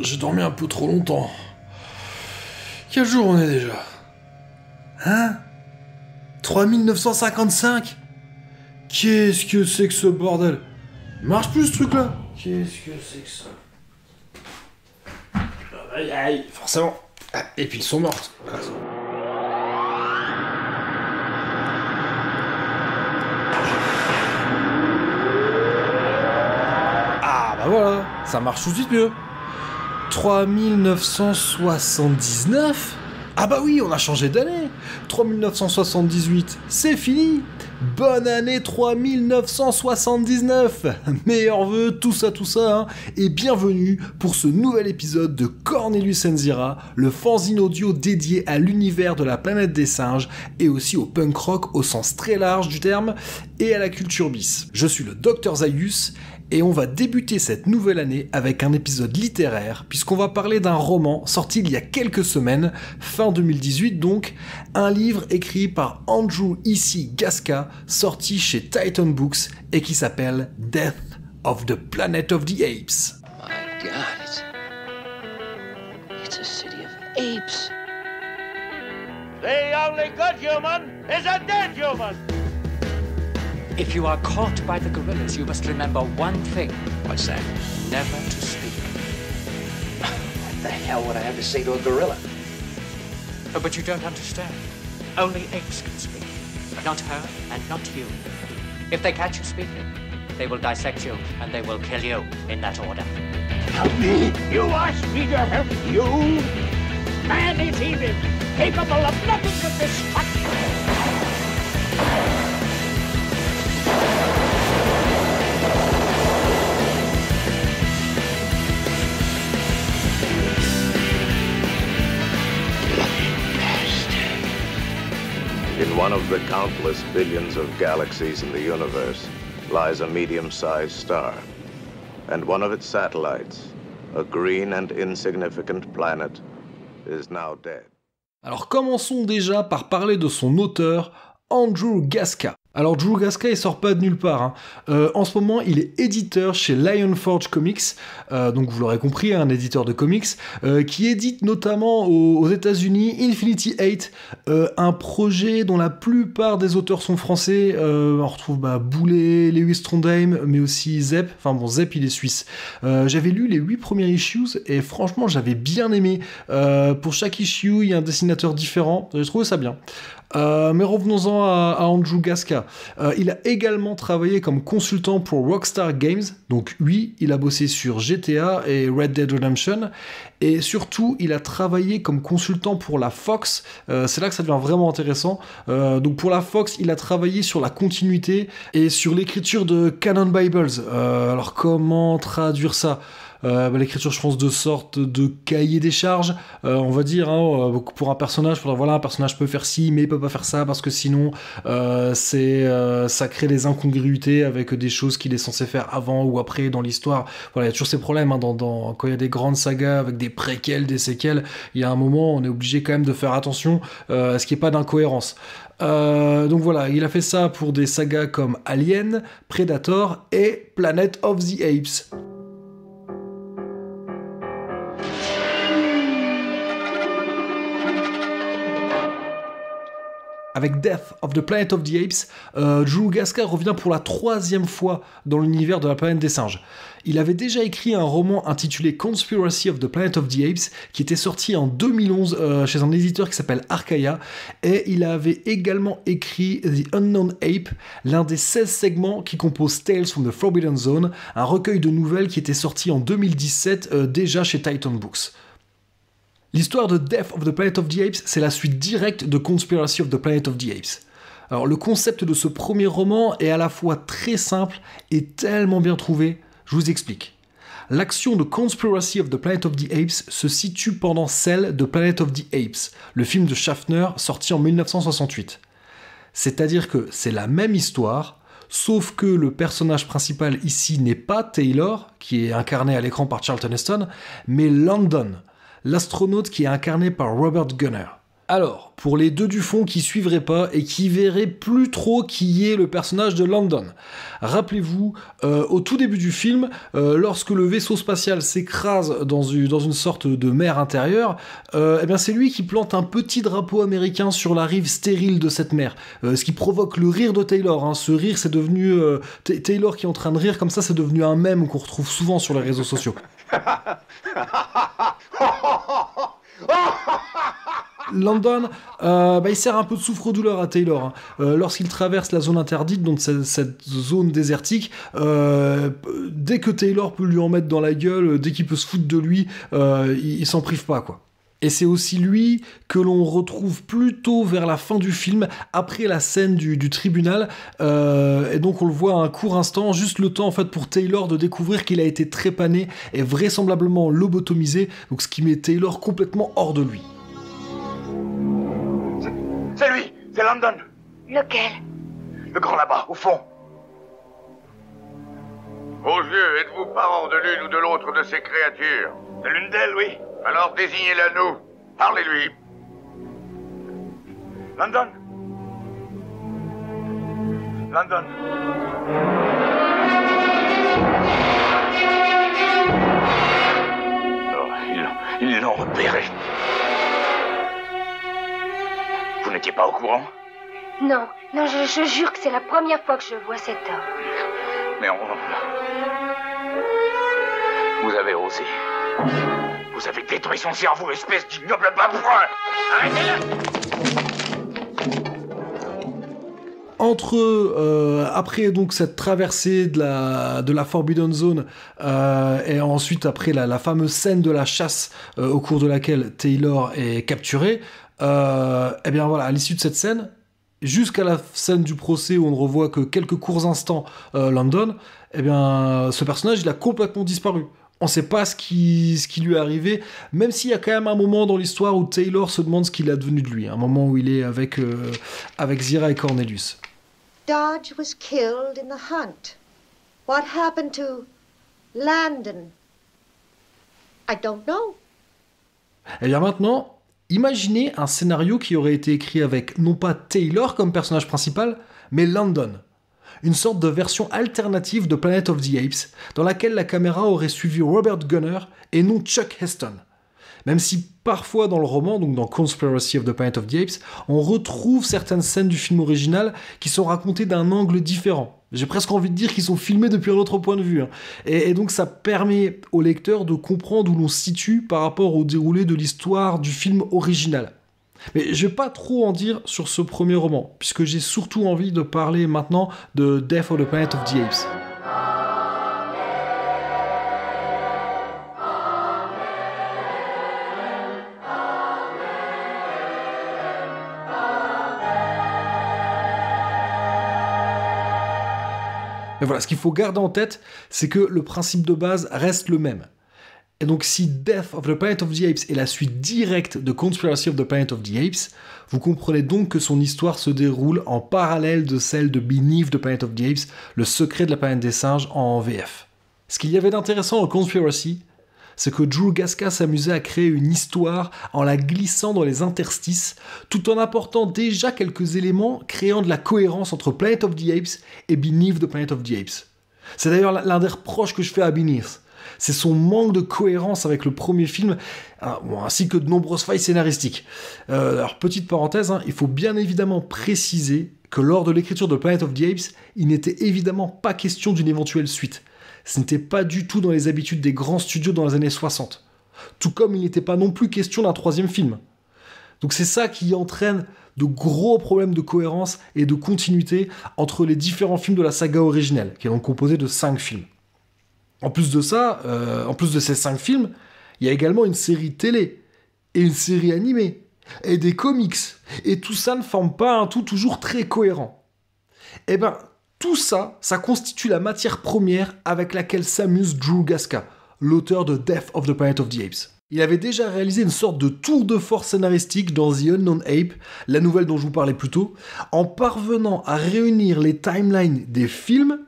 j'ai dormi un peu trop longtemps. Quel jour on est déjà? Hein? 3955? Qu'est-ce que c'est que ce bordel? Marche plus ce truc là? Qu'est-ce que c'est que ça? Aïe aïe, forcément. Ah, et puis ils sont morts. Ah bah voilà, ça marche tout de suite mieux. 3979? Ah bah oui, on a changé d'année. 3978, c'est fini. Bonne année 3979. Meilleurs vœux, tout ça, hein. Et bienvenue pour ce nouvel épisode de Cornelius Enzira, le fanzine audio dédié à l'univers de la planète des singes et aussi au punk rock au sens très large du terme et à la culture bis. Je suis le Dr Zaius et on va débuter cette nouvelle année avec un épisode littéraire, puisqu'on va parler d'un roman sorti il y a quelques semaines, fin 2018 donc, un livre écrit par Andrew E.C. Gasca, sorti chez Titan Books, et qui s'appelle Death of the Planet of the Apes. My God, it's a city of apes. The only good human is a dead human. If you are caught by the gorillas, you must remember one thing. What's that? Never to speak. What the hell would I have to say to a gorilla? Oh, but you don't understand. Only apes can speak. Not her and not you. If they catch you speaking, they will dissect you and they will kill you in that order. Help me! You ask me to help you? Man is evil, capable of nothing but destruction. In one of the countless billions of galaxies in the universe lies a medium-sized star, and one of its satellites, a green and insignificant planet, is now dead. Alors commençons déjà par parler de son auteur, Andrew Gasca. Alors Drew Gasca, il sort pas de nulle part, hein. En ce moment, il est éditeur chez Lionforge Comics, donc vous l'aurez compris, un éditeur de comics, qui édite notamment aux États-Unis Infinity 8, un projet dont la plupart des auteurs sont français. On retrouve Boulet, Lewis Trondheim, mais aussi Zepp. Enfin bon, Zepp, il est suisse. J'avais lu les 8 premiers issues et franchement, j'avais bien aimé. Pour chaque issue, il y a un dessinateur différent. J'ai trouvé ça bien. Mais revenons-en à Andrew Gasca. Il a également travaillé comme consultant pour Rockstar Games, donc oui, il a bossé sur GTA et Red Dead Redemption, et surtout, il a travaillé comme consultant pour la Fox. C'est là que ça devient vraiment intéressant. Donc pour la Fox, il a travaillé sur la continuité et sur l'écriture de Canon Bibles. Alors comment traduire ça? L'écriture, je pense, de sorte de cahier des charges, on va dire, hein, pour un personnage, voilà, un personnage peut faire ci, mais il peut pas faire ça, parce que sinon, ça crée des incongruités avec des choses qu'il est censé faire avant ou après dans l'histoire. Voilà, il y a toujours ces problèmes, hein, quand il y a des grandes sagas avec des préquels, des séquelles, il y a un moment, on est obligé quand même de faire attention à ce qu'il n'y ait pas d'incohérence. Donc voilà, il a fait ça pour des sagas comme Alien, Predator et Planet of the Apes. Avec Death of the Planet of the Apes, Drew Gasca revient pour la 3e fois dans l'univers de la planète des singes. Il avait déjà écrit un roman intitulé Conspiracy of the Planet of the Apes, qui était sorti en 2011 chez un éditeur qui s'appelle Archaia, et il avait également écrit The Unknown Ape, l'un des 16 segments qui composent Tales from the Forbidden Zone, un recueil de nouvelles qui était sorti en 2017 déjà chez Titan Books. L'histoire de Death of the Planet of the Apes, c'est la suite directe de Conspiracy of the Planet of the Apes. Alors le concept de ce premier roman est à la fois très simple et tellement bien trouvé, je vous explique. L'action de Conspiracy of the Planet of the Apes se situe pendant celle de Planet of the Apes, le film de Schaffner sorti en 1968. C'est-à-dire que c'est la même histoire, sauf que le personnage principal ici n'est pas Taylor, qui est incarné à l'écran par Charlton Heston, mais London, l'astronaute qui est incarné par Robert Gunner. Alors, pour les deux du fond qui suivraient pas et qui verraient plus trop qui est le personnage de Landon, rappelez-vous, au tout début du film, lorsque le vaisseau spatial s'écrase dans une sorte de mer intérieure, eh bien c'est lui qui plante un petit drapeau américain sur la rive stérile de cette mer, ce qui provoque le rire de Taylor. Hein. Ce rire, c'est devenu... Taylor qui est en train de rire comme ça, c'est devenu un mème qu'on retrouve souvent sur les réseaux sociaux. Landon, il sert un peu de souffre-douleur à Taylor. Hein. Lorsqu'il traverse la zone interdite, donc cette zone désertique, dès que Taylor peut lui en mettre dans la gueule, dès qu'il peut se foutre de lui, il s'en prive pas, quoi. Et c'est aussi lui que l'on retrouve plutôt vers la fin du film, après la scène du tribunal. Et donc on le voit un court instant, juste le temps en fait pour Taylor de découvrir qu'il a été trépané et vraisemblablement lobotomisé, donc ce qui met Taylor complètement hors de lui. C'est lui, c'est Landon. Lequel? Le grand là-bas, au fond. Vos yeux, êtes-vous parents de l'une ou de l'autre de ces créatures? De l'une d'elles, oui. Alors désignez-la nous. Parlez-lui. Landon. Landon. Oh, ils l'ont repéré. Vous n'étiez pas au courant? Non, je jure que c'est la première fois que je vois cet homme. Mais vous avez osé. Vous avez détruit son cerveau, espèce d'ignoble babouin. Arrêtez-le. Après donc cette traversée de la Forbidden Zone et ensuite après la fameuse scène de la chasse au cours de laquelle Taylor est capturé, et bien voilà, à l'issue de cette scène, jusqu'à la scène du procès où on ne revoit que quelques courts instants Landon, eh bien ce personnage il a complètement disparu. On ne sait pas ce qui lui est arrivé, même s'il y a quand même un moment dans l'histoire où Taylor se demande ce qu'il est devenu de lui, un moment où il est avec Zira et Cornelius. Dodge was killed in the hunt. What happened to Landon? I don't know. Et bien maintenant, imaginez un scénario qui aurait été écrit avec non pas Taylor comme personnage principal, mais Landon. Une sorte de version alternative de Planet of the Apes, dans laquelle la caméra aurait suivi Robert Gunner et non Chuck Heston. Même si parfois dans le roman, donc dans Conspiracy of the Planet of the Apes, on retrouve certaines scènes du film original qui sont racontées d'un angle différent. J'ai presque envie de dire qu'ils sont filmés depuis un autre point de vue. Hein. Et donc ça permet au lecteur de comprendre où l'on se situe par rapport au déroulé de l'histoire du film original. Mais je vais pas trop en dire sur ce premier roman, puisque j'ai surtout envie de parler maintenant de Death of the Planet of the Apes. Mais voilà, ce qu'il faut garder en tête, c'est que le principe de base reste le même. Et donc si Death of the Planet of the Apes est la suite directe de Conspiracy of the Planet of the Apes, vous comprenez donc que son histoire se déroule en parallèle de celle de Beneath the Planet of the Apes, le secret de la planète des singes en VF. Ce qu'il y avait d'intéressant dans Conspiracy, c'est que Drew Gasca s'amusait à créer une histoire en la glissant dans les interstices, tout en apportant déjà quelques éléments créant de la cohérence entre Planet of the Apes et Beneath the Planet of the Apes. C'est d'ailleurs l'un des reproches que je fais à Beneath. C'est son manque de cohérence avec le premier film, ainsi que de nombreuses failles scénaristiques. Alors, petite parenthèse, il faut bien évidemment préciser que lors de l'écriture de Planet of the Apes, il n'était évidemment pas question d'une éventuelle suite. Ce n'était pas du tout dans les habitudes des grands studios dans les années 60. Tout comme il n'était pas non plus question d'un troisième film. Donc c'est ça qui entraîne de gros problèmes de cohérence et de continuité entre les différents films de la saga originelle, qui est donc composée de 5 films. En plus de ça, en plus de ces 5 films, il y a également une série télé, et une série animée, et des comics, et tout ça ne forme pas un tout toujours très cohérent. Eh ben, tout ça, ça constitue la matière première avec laquelle s'amuse Drew Gasca, l'auteur de Death of the Planet of the Apes. Il avait déjà réalisé une sorte de tour de force scénaristique dans The Unknown Ape, la nouvelle dont je vous parlais plus tôt, en parvenant à réunir les timelines des films,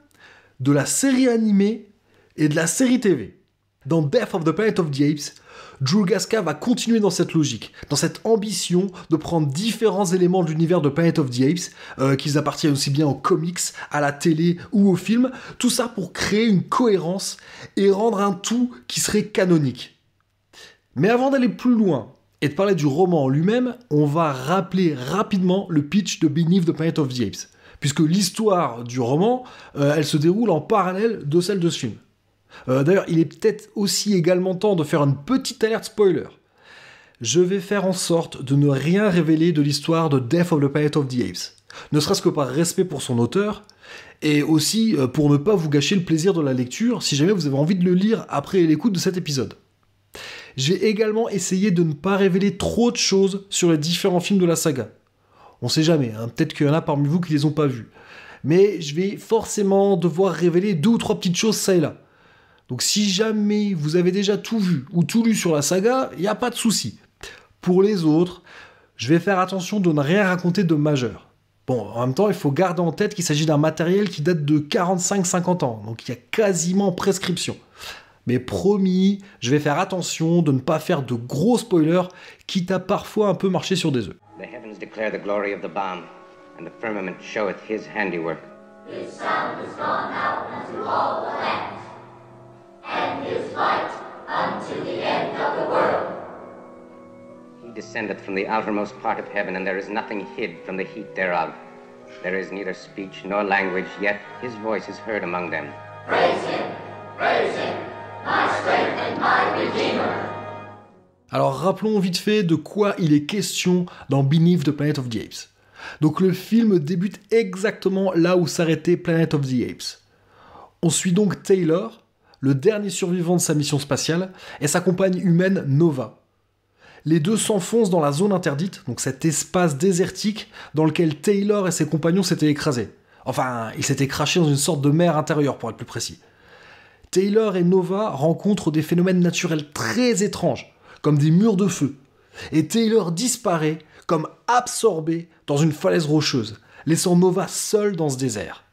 de la série animée, et de la série TV. Dans Death of the Planet of the Apes, Drew Gasca va continuer dans cette logique, dans cette ambition de prendre différents éléments de l'univers de Planet of the Apes, qu'ils appartiennent aussi bien aux comics, à la télé ou au film, tout ça pour créer une cohérence et rendre un tout qui serait canonique. Mais avant d'aller plus loin et de parler du roman en lui-même, on va rappeler rapidement le pitch de Beneath the Planet of the Apes, puisque l'histoire du roman, elle se déroule en parallèle de celle de ce film. D'ailleurs, il est peut-être aussi également temps de faire une petite alerte spoiler. Je vais faire en sorte de ne rien révéler de l'histoire de Death of the Planet of the Apes, ne serait-ce que par respect pour son auteur, et aussi pour ne pas vous gâcher le plaisir de la lecture si jamais vous avez envie de le lire après l'écoute de cet épisode. J'ai également essayé de ne pas révéler trop de choses sur les différents films de la saga. On sait jamais, hein, peut-être qu'il y en a parmi vous qui les ont pas vus. Mais je vais forcément devoir révéler 2 ou 3 petites choses ça et là. Donc si jamais vous avez déjà tout vu ou tout lu sur la saga, il n'y a pas de souci. Pour les autres, je vais faire attention de ne rien raconter de majeur. Bon, en même temps, il faut garder en tête qu'il s'agit d'un matériel qui date de 45-50 ans, donc il y a quasiment prescription. Mais promis, je vais faire attention de ne pas faire de gros spoilers, quitte à parfois un peu marcher sur des œufs. The heavens declare the glory of the bomb, and the firmament showeth his handiwork. His sound is gone out unto all the lands, and his light unto the end of the world. He descendeth from the outermost part of heaven, and there is nothing hid from the heat thereof. There is neither speech nor language, yet his voice is heard among them. Praise him, my strength and my redeemer. Alors rappelons vite fait de quoi il est question dans Beneath the Planet of the Apes. Donc le film débute exactement là où s'arrêtait Planet of the Apes. On suit donc Taylor, le dernier survivant de sa mission spatiale, et sa compagne humaine Nova. Les deux s'enfoncent dans la zone interdite, donc cet espace désertique dans lequel Taylor et ses compagnons s'étaient écrasés. Enfin, ils s'étaient crashés dans une sorte de mer intérieure pour être plus précis. Taylor et Nova rencontrent des phénomènes naturels très étranges, comme des murs de feu, et Taylor disparaît comme absorbé dans une falaise rocheuse, laissant Nova seule dans ce désert.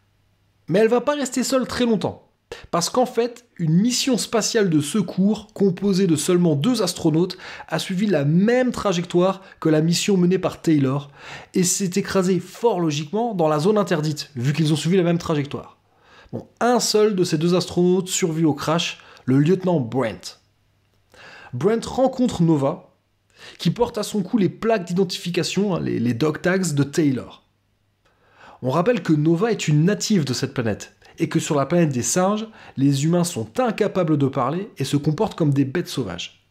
Mais elle va pas rester seule très longtemps, parce qu'en fait, une mission spatiale de secours, composée de seulement 2 astronautes, a suivi la même trajectoire que la mission menée par Taylor, et s'est écrasée fort logiquement dans la zone interdite, vu qu'ils ont suivi la même trajectoire. Bon, un seul de ces 2 astronautes survit au crash, le lieutenant Brent. Brent rencontre Nova, qui porte à son cou les plaques d'identification, les dog tags de Taylor. On rappelle que Nova est une native de cette planète, et que sur la planète des singes, les humains sont incapables de parler et se comportent comme des bêtes sauvages.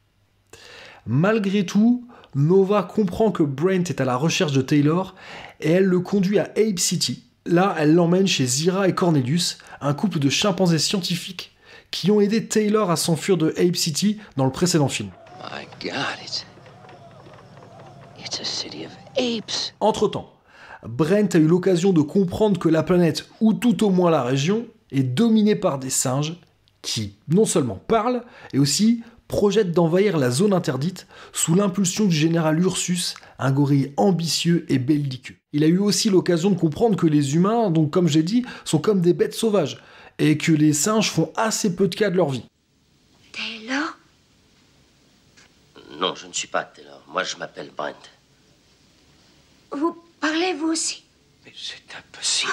Malgré tout, Nova comprend que Brent est à la recherche de Taylor, et elle le conduit à Ape City. Là, elle l'emmène chez Zira et Cornelius, un couple de chimpanzés scientifiques qui ont aidé Taylor à s'enfuir de Ape City dans le précédent film. My God, it's a city of apes. Entre-temps, Brent a eu l'occasion de comprendre que la planète, ou tout au moins la région, est dominée par des singes qui, non seulement parlent, et aussi projettent d'envahir la zone interdite sous l'impulsion du général Ursus, un gorille ambitieux et belliqueux. Il a eu aussi l'occasion de comprendre que les humains, donc comme j'ai dit, sont comme des bêtes sauvages, et que les singes font assez peu de cas de leur vie. Taylor? Non, je ne suis pas Taylor. Moi, je m'appelle Brent. Vous parlez vous aussi? Mais c'est impossible.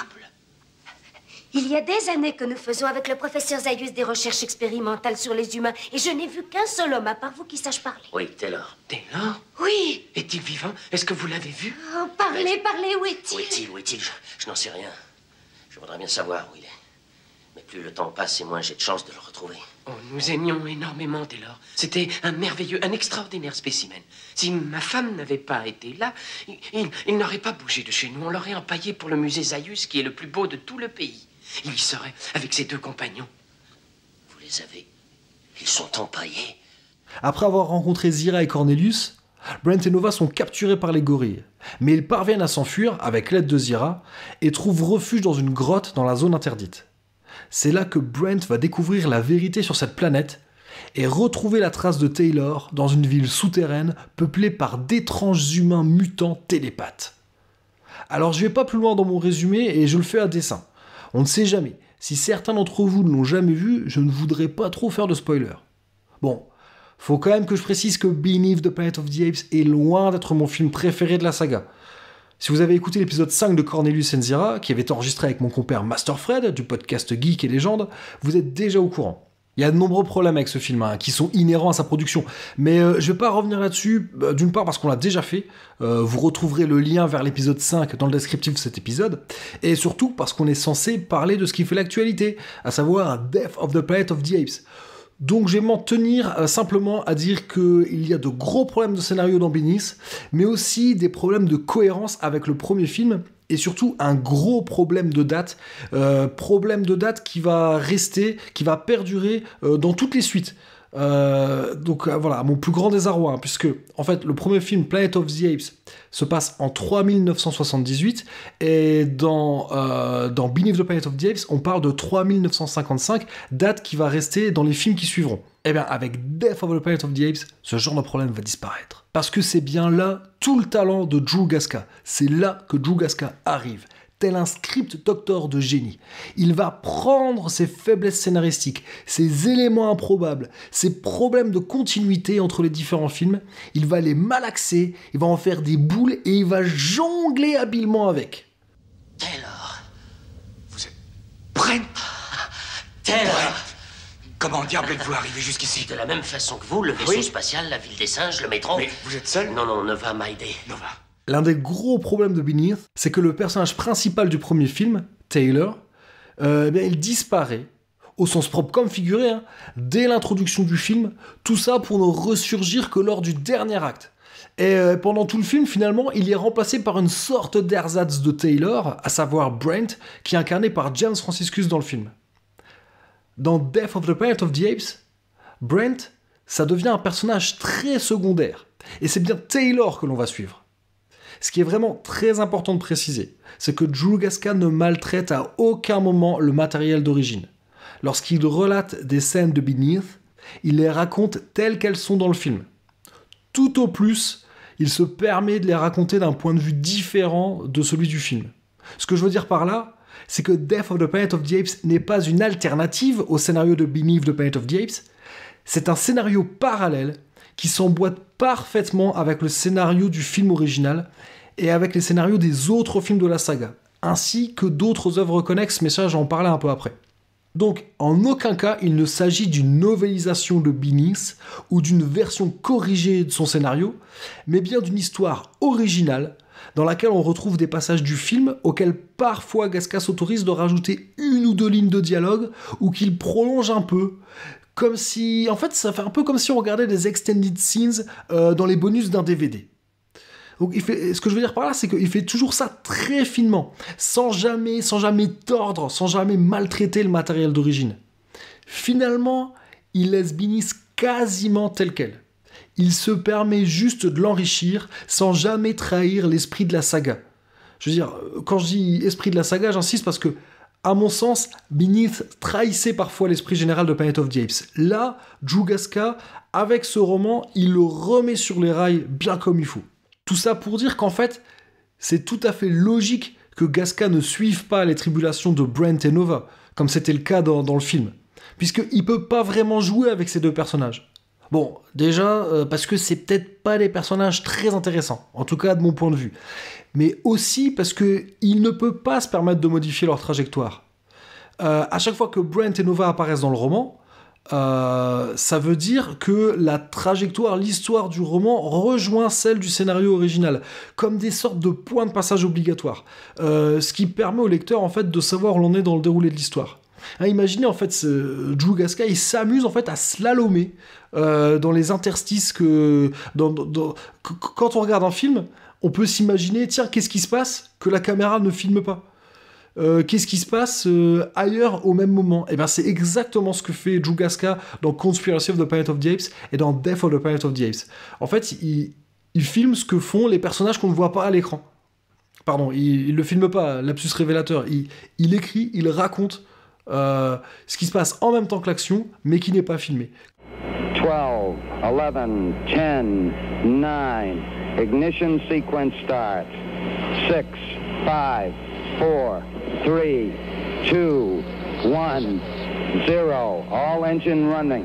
Il y a des années que nous faisons avec le professeur Zaius des recherches expérimentales sur les humains, et je n'ai vu qu'un seul homme à part vous qui sache parler. Oui, Taylor. Taylor? Oui. Est-il vivant? Est-ce que vous l'avez vu? Oh, parlez, où est-il? Où est-il? Je n'en sais rien. Je voudrais bien savoir où il est. Mais plus le temps passe et moins j'ai de chance de le retrouver. Oh, nous aimions énormément Taylor. C'était un merveilleux, un extraordinaire spécimen. Si ma femme n'avait pas été là, il n'aurait pas bougé de chez nous. On l'aurait empaillé pour le musée Zaius, qui est le plus beau de tout le pays. Il y serait avec ses 2 compagnons. Vous les avez? Ils sont empaillés? Après avoir rencontré Zira et Cornelius, Brent et Nova sont capturés par les gorilles, mais ils parviennent à s'enfuir avec l'aide de Zira et trouvent refuge dans une grotte dans la zone interdite. C'est là que Brent va découvrir la vérité sur cette planète et retrouver la trace de Taylor dans une ville souterraine peuplée par d'étranges humains mutants télépathes. Alors je vais pas plus loin dans mon résumé et je le fais à dessein. On ne sait jamais. Si certains d'entre vous ne l'ont jamais vu, je ne voudrais pas trop faire de spoiler. Bon, faut quand même que je précise que Beneath the Planet of the Apes est loin d'être mon film préféré de la saga. Si vous avez écouté l'épisode 5 de Cornelius Enzira, qui avait été enregistré avec mon compère Master Fred, du podcast Geek et Légende, vous êtes déjà au courant. Il y a de nombreux problèmes avec ce film, qui sont inhérents à sa production. Mais je vais pas revenir là-dessus, d'une part parce qu'on l'a déjà fait, vous retrouverez le lien vers l'épisode 5 dans le descriptif de cet épisode, et surtout parce qu'on est censé parler de ce qui fait l'actualité, à savoir Death of the Planet of the Apes. Donc je vais m'en tenir simplement à dire qu'il y a de gros problèmes de scénario dans Beneath, mais aussi des problèmes de cohérence avec le premier film, et surtout un gros problème de date qui va rester, qui va perdurer dans toutes les suites. Donc voilà, mon plus grand désarroi, puisque en fait le premier film Planet of the Apes se passe en 3978 et dans Beneath the Planet of the Apes on parle de 3955, date qui va rester dans les films qui suivront. Et bien avec Death of the Planet of the Apes, ce genre de problème va disparaître. Parce que c'est bien là tout le talent de Drew Gasca. C'est là que Drew Gasca arrive. Tel un script doctor de génie. Il va prendre ses faiblesses scénaristiques, ses éléments improbables, ses problèmes de continuité entre les différents films, il va les malaxer, il va en faire des boules et il va jongler habilement avec. Taylor. Vous êtes... Brent Taylor. Comment diable êtes-vous arrivé jusqu'ici? De la même façon que vous, le vaisseau spatial, la ville des singes, le métro... Mais vous êtes seul? Non, Nova m'a aidé. Nova. L'un des gros problèmes de Beneath, c'est que le personnage principal du premier film, Taylor, il disparaît, au sens propre comme figuré, dès l'introduction du film, tout ça pour ne ressurgir que lors du dernier acte. Et pendant tout le film, finalement, il est remplacé par une sorte d'ersatz de Taylor, à savoir Brent, qui est incarné par James Franciscus dans le film. Dans Death of the Planet of the Apes, Brent, ça devient un personnage très secondaire, et c'est bien Taylor que l'on va suivre. Ce qui est vraiment très important de préciser, c'est que Drew Gasca ne maltraite à aucun moment le matériel d'origine. Lorsqu'il relate des scènes de Beneath, il les raconte telles qu'elles sont dans le film. Tout au plus, il se permet de les raconter d'un point de vue différent de celui du film. Ce que je veux dire par là, c'est que Death of the Planet of the Apes n'est pas une alternative au scénario de Beneath the Planet of the Apes, c'est un scénario parallèle qui s'emboîte parfaitement avec le scénario du film original et avec les scénarios des autres films de la saga, ainsi que d'autres œuvres connexes, mais ça j'en parlais un peu après. Donc, en aucun cas, il ne s'agit d'une novélisation de Beneath ou d'une version corrigée de son scénario, mais bien d'une histoire originale dans laquelle on retrouve des passages du film auxquels parfois Gasca s'autorise de rajouter une ou deux lignes de dialogue ou qu'il prolonge un peu. Comme si... En fait, ça fait un peu comme si on regardait des extended scenes dans les bonus d'un DVD. Donc, ce que je veux dire par là, c'est qu'il fait toujours ça très finement, sans jamais tordre, sans jamais maltraiter le matériel d'origine. Finalement, il laisse Beneath quasiment tel quel. Il se permet juste de l'enrichir sans jamais trahir l'esprit de la saga. Je veux dire, quand je dis esprit de la saga, j'insiste parce que à mon sens, Beneath trahissait parfois l'esprit général de Planet of the Apes. Là, Drew Gasca, avec ce roman, il le remet sur les rails bien comme il faut. Tout ça pour dire qu'en fait, c'est tout à fait logique que Gasca ne suive pas les tribulations de Brent et Nova, comme c'était le cas dans le film, puisqu'il peut pas vraiment jouer avec ces deux personnages. Bon, déjà, parce que c'est peut-être pas des personnages très intéressants, en tout cas de mon point de vue, mais aussi parce qu'il ne peut pas se permettre de modifier leur trajectoire. À chaque fois que Brent et Nova apparaissent dans le roman, ça veut dire que la trajectoire, l'histoire du roman rejoint celle du scénario original, comme des sortes de points de passage obligatoires, ce qui permet au lecteur en fait de savoir où l'on est dans le déroulé de l'histoire. Imaginez en fait, Drew Gasca, il s'amuse en fait à slalomer dans les interstices que quand on regarde un film, on peut s'imaginer, tiens, qu'est-ce qui se passe que la caméra ne filme pas? Qu'est-ce qui se passe ailleurs au même moment? Et bien c'est exactement ce que fait Drew Gasca dans Conspiracy of the Planet of the Apes et dans Death of the Planet of the Apes. En fait, il filme ce que font les personnages qu'on ne voit pas à l'écran. Pardon, il le filme pas, lapsus révélateur. Il écrit, il raconte ce qui se passe en même temps que l'action, mais qui n'est pas filmé. 12, 11, 10, 9, ignition sequence start. 6, 5, 4, 3, 2, 1, 0. All engine running.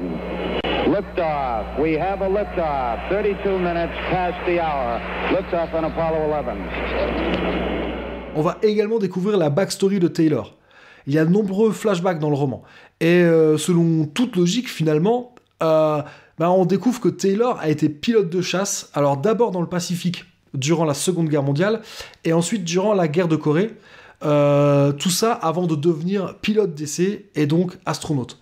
Liftoff. We have a liftoff. 32 minutes past the hour. Liftoff on Apollo 11. On va également découvrir la backstory de Taylor. Il y a de nombreux flashbacks dans le roman. Et selon toute logique, finalement, on découvre que Taylor a été pilote de chasse, alors d'abord dans le Pacifique, durant la Seconde Guerre mondiale, et ensuite durant la guerre de Corée. Tout ça avant de devenir pilote d'essai et donc astronaute.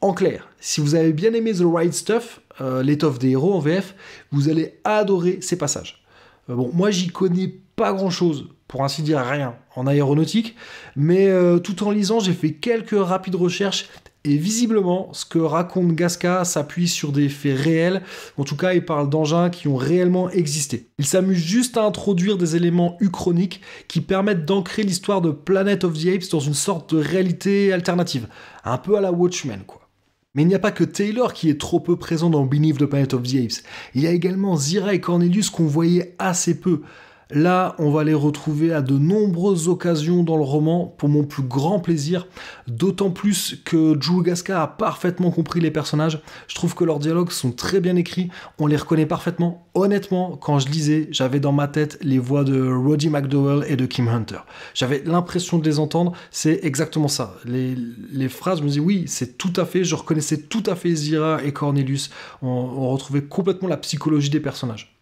En clair, si vous avez bien aimé The Right Stuff, l'étoffe des héros en VF, vous allez adorer ces passages. Moi j'y connais pas grand chose, pour ainsi dire rien, en aéronautique, mais tout en lisant, j'ai fait quelques rapides recherches. Et visiblement, ce que raconte Gasca s'appuie sur des faits réels. En tout cas, il parle d'engins qui ont réellement existé. Il s'amuse juste à introduire des éléments uchroniques qui permettent d'ancrer l'histoire de Planet of the Apes dans une sorte de réalité alternative. Un peu à la Watchmen, quoi. Mais il n'y a pas que Taylor qui est trop peu présent dans Beneath the Planet of the Apes. Il y a également Zira et Cornelius qu'on voyait assez peu. Là, on va les retrouver à de nombreuses occasions dans le roman, pour mon plus grand plaisir, d'autant plus que Drew Gasca a parfaitement compris les personnages. Je trouve que leurs dialogues sont très bien écrits, on les reconnaît parfaitement. Honnêtement, quand je lisais, j'avais dans ma tête les voix de Roddy McDowell et de Kim Hunter. J'avais l'impression de les entendre, c'est exactement ça. Les phrases, je me dis oui, c'est tout à fait, je reconnaissais tout à fait Zira et Cornelius. On retrouvait complètement la psychologie des personnages.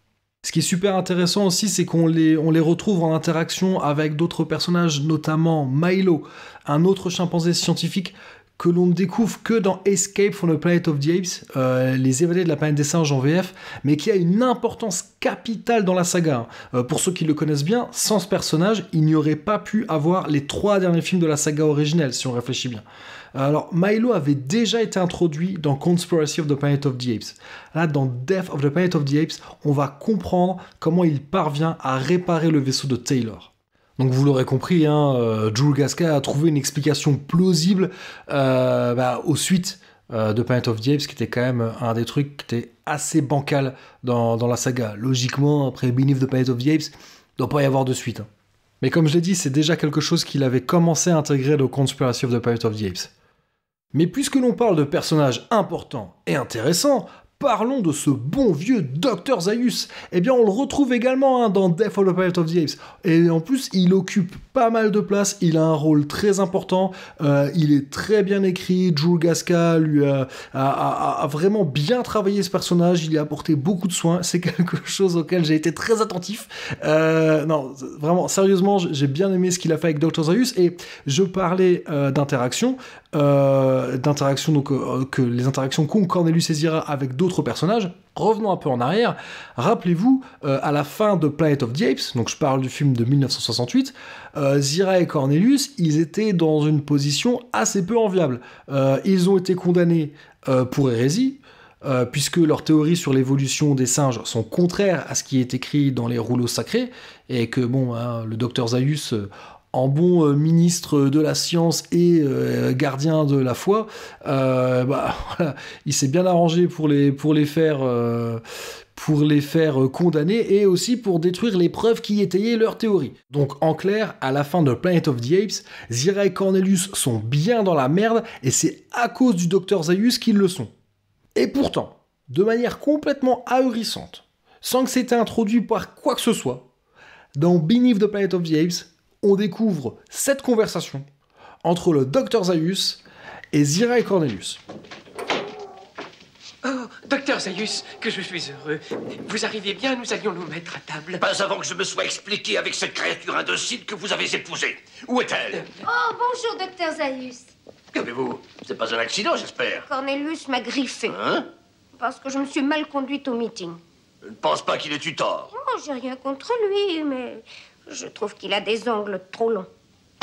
Ce qui est super intéressant aussi, c'est qu'on les retrouve en interaction avec d'autres personnages, notamment Milo, un autre chimpanzé scientifique que l'on ne découvre que dans Escape from the Planet of the Apes, les évadés de la planète des singes en VF, mais qui a une importance capitale dans la saga. Pour ceux qui le connaissent bien, sans ce personnage, il n'y aurait pas pu avoir les 3 derniers films de la saga originelle, si on réfléchit bien. Alors, Milo avait déjà été introduit dans Conspiracy of the Planet of the Apes. Là, dans Death of the Planet of the Apes, on va comprendre comment il parvient à réparer le vaisseau de Taylor. Donc vous l'aurez compris, Drew Gasca a trouvé une explication plausible aux suites de Planet of the Apes, qui était quand même un des trucs qui était assez bancal dans la saga. Logiquement, après Beneath the Planet of the Apes, il ne doit pas y avoir de suite. Mais comme je l'ai dit, c'est déjà quelque chose qu'il avait commencé à intégrer dans Conspiracy of the Planet of the Apes. Mais puisque l'on parle de personnages importants et intéressants, parlons de ce bon vieux Dr Zaius. Eh bien, on le retrouve également dans Death of the Planet of the Apes. Et en plus, il occupe pas mal de place, il a un rôle très important, il est très bien écrit, Drew Gasca lui a vraiment bien travaillé ce personnage, il y a apporté beaucoup de soins, c'est quelque chose auquel j'ai été très attentif. Non, vraiment, sérieusement, j'ai bien aimé ce qu'il a fait avec Dr Zaius, et je parlais d'interaction, donc que les interactions qu'ont Cornelius et Zira avec d'autres personnages. Revenons un peu en arrière, rappelez-vous, à la fin de Planet of the Apes, donc je parle du film de 1968, Zira et Cornelius, ils étaient dans une position assez peu enviable. Ils ont été condamnés pour hérésie, puisque leurs théories sur l'évolution des singes sont contraires à ce qui est écrit dans les rouleaux sacrés, et que le docteur Zaius, en bon ministre de la science et gardien de la foi, voilà, il s'est bien arrangé pour les faire condamner, et aussi pour détruire les preuves qui étayaient leur théorie. Donc en clair, à la fin de Planet of the Apes, Zira et Cornelius sont bien dans la merde, et c'est à cause du docteur Zaius qu'ils le sont. Et pourtant, de manière complètement ahurissante, sans que c'était introduit par quoi que ce soit, dans Beneath the Planet of the Apes, on découvre cette conversation entre le Dr Zaius et Zira et Cornelius. Oh, Docteur Zaius, que je suis heureux. Vous arrivez bien, nous allions nous mettre à table. Pas avant que je me sois expliqué avec cette créature indocile que vous avez épousée. Où est-elle? Oh, bonjour, Docteur Zaius. Qu'avez-vous? C'est pas un accident, j'espère. Cornelius m'a griffé. Hein? Parce que je me suis mal conduite au meeting. Je ne pense pas qu'il ait eu tort. Oh, j'ai rien contre lui, mais je trouve qu'il a des ongles trop longs.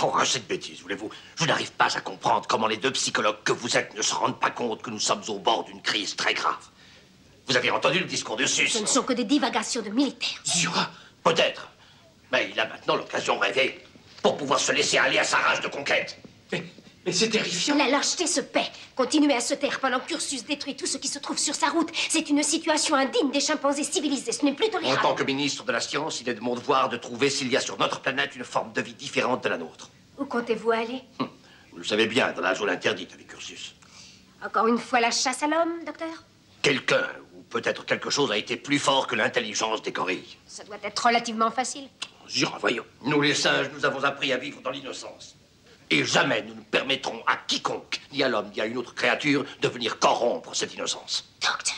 Oh, cette bêtise, voulez-vous? Je n'arrive pas à comprendre comment les deux psychologues que vous êtes ne se rendent pas compte que nous sommes au bord d'une crise très grave. Vous avez entendu le discours de Sus? Ce ne sont que des divagations de militaires. Zira, peut-être. Mais il a maintenant l'occasion rêvée pour pouvoir se laisser aller à sa rage de conquête. Mais c'est terrifiant. La lâcheté se paie. Continuer à se taire pendant que Ursus détruit tout ce qui se trouve sur sa route, c'est une situation indigne des chimpanzés civilisés. Ce n'est plus tolérable. En tant que ministre de la Science, il est de mon devoir de trouver s'il y a sur notre planète une forme de vie différente de la nôtre. Où comptez-vous aller? Vous le savez bien, dans la zone interdite avec Ursus. Encore une fois la chasse à l'homme, docteur? quelqu'un ou peut-être quelque chose a été plus fort que l'intelligence des gorilles. Ça doit être relativement facile. Zira, voyons. Nous, les singes, nous avons appris à vivre dans l'innocence. Et jamais nous ne permettrons à quiconque, ni à l'homme, ni à une autre créature, de venir corrompre cette innocence. Docteur.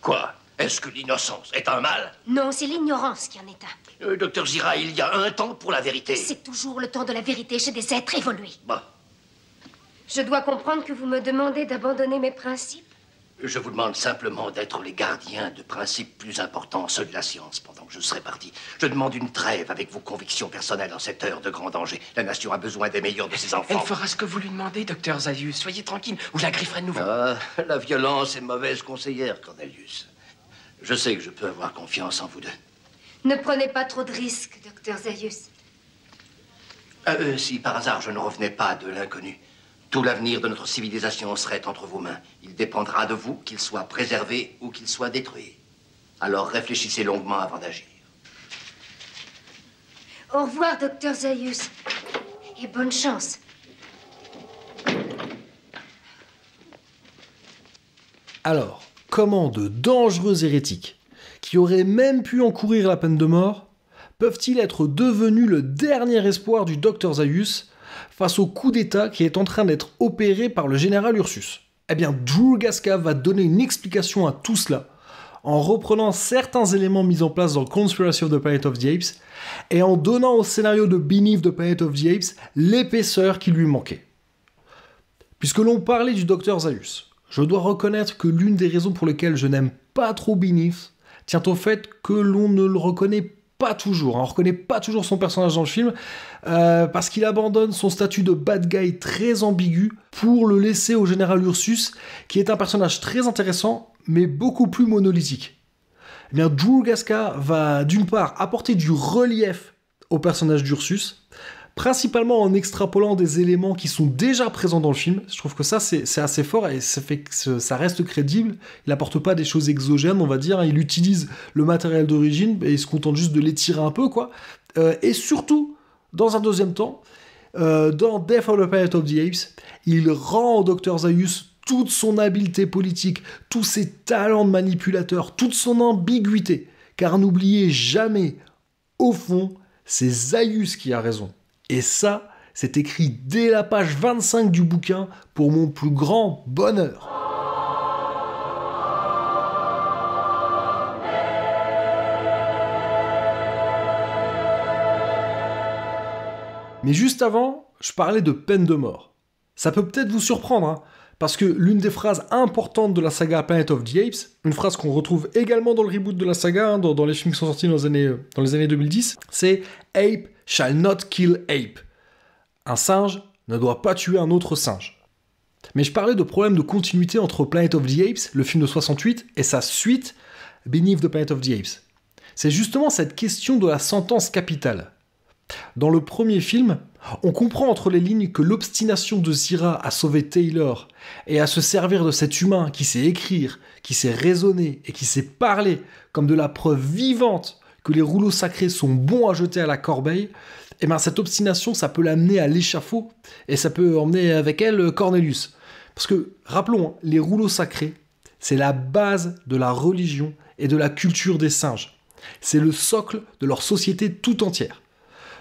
Quoi? Est-ce que l'innocence est un mal? Non, c'est l'ignorance qui en est un. Docteur Zira, il y a un temps pour la vérité. C'est toujours le temps de la vérité chez des êtres évolués. Bah. Je dois comprendre que vous me demandez d'abandonner mes principes. Je vous demande simplement d'être les gardiens de principes plus importants, ceux de la science, pendant que je serai parti. Je demande une trêve avec vos convictions personnelles en cette heure de grand danger. La nation a besoin des meilleurs de ses enfants. Elle fera ce que vous lui demandez, docteur Zaius. Soyez tranquille, ou je la grifferai de nouveau. Ah, la violence est mauvaise conseillère, Cornelius. Je sais que je peux avoir confiance en vous deux. Ne prenez pas trop de risques, docteur Zaius. Si par hasard je ne revenais pas de l'inconnu, tout l'avenir de notre civilisation serait entre vos mains. Il dépendra de vous qu'il soit préservé ou qu'il soit détruit. Alors réfléchissez longuement avant d'agir. Au revoir, docteur Zaius. Et bonne chance. Alors, comment de dangereux hérétiques, qui auraient même pu encourir la peine de mort, peuvent-ils être devenus le dernier espoir du docteur Zaius face au coup d'État qui est en train d'être opéré par le général Ursus? Eh bien, Drew Gasca va donner une explication à tout cela, en reprenant certains éléments mis en place dans Conspiracy of the Planet of the Apes, et en donnant au scénario de Beneath the Planet of the Apes l'épaisseur qui lui manquait. Puisque l'on parlait du docteur Zaius, je dois reconnaître que l'une des raisons pour lesquelles je n'aime pas trop Beneath tient au fait que l'on ne le reconnaît pas toujours. On ne reconnaît pas toujours son personnage dans le film, parce qu'il abandonne son statut de bad guy très ambigu pour le laisser au général Ursus, qui est un personnage très intéressant, mais beaucoup plus monolithique. Eh bien, Drew Gasca va d'une part apporter du relief au personnage d'Ursus, principalement en extrapolant des éléments qui sont déjà présents dans le film. Je trouve que ça, c'est assez fort et ça fait que ça reste crédible. Il n'apporte pas des choses exogènes, on va dire. Il utilise le matériel d'origine et il se contente juste de l'étirer un peu, quoi. Et surtout, dans un deuxième temps, dans Death of the Planet of the Apes, il rend au Dr Zaius toute son habileté politique, tous ses talents de manipulateur, toute son ambiguïté. Car n'oubliez jamais, au fond, c'est Zaius qui a raison. Et ça, c'est écrit dès la page 25 du bouquin pour mon plus grand bonheur. Mais juste avant, je parlais de peine de mort. Ça peut peut-être vous surprendre, hein, parce que l'une des phrases importantes de la saga Planet of the Apes, une phrase qu'on retrouve également dans le reboot de la saga, hein, dans les films qui sont sortis dans les années 2010, c'est « Ape shall not kill ape ». Un singe ne doit pas tuer un autre singe. Mais je parlais de problèmes de continuité entre Planet of the Apes, le film de 68, et sa suite, Beneath the Planet of the Apes. C'est justement cette question de la sentence capitale. Dans le premier film, on comprend entre les lignes que l'obstination de Zira à sauver Taylor et à se servir de cet humain qui sait écrire, qui sait raisonner et qui sait parler comme de la preuve vivante que les rouleaux sacrés sont bons à jeter à la corbeille, et bien cette obstination, ça peut l'amener à l'échafaud, et ça peut emmener avec elle Cornelius. Parce que, rappelons, les rouleaux sacrés, c'est la base de la religion et de la culture des singes. C'est le socle de leur société tout entière.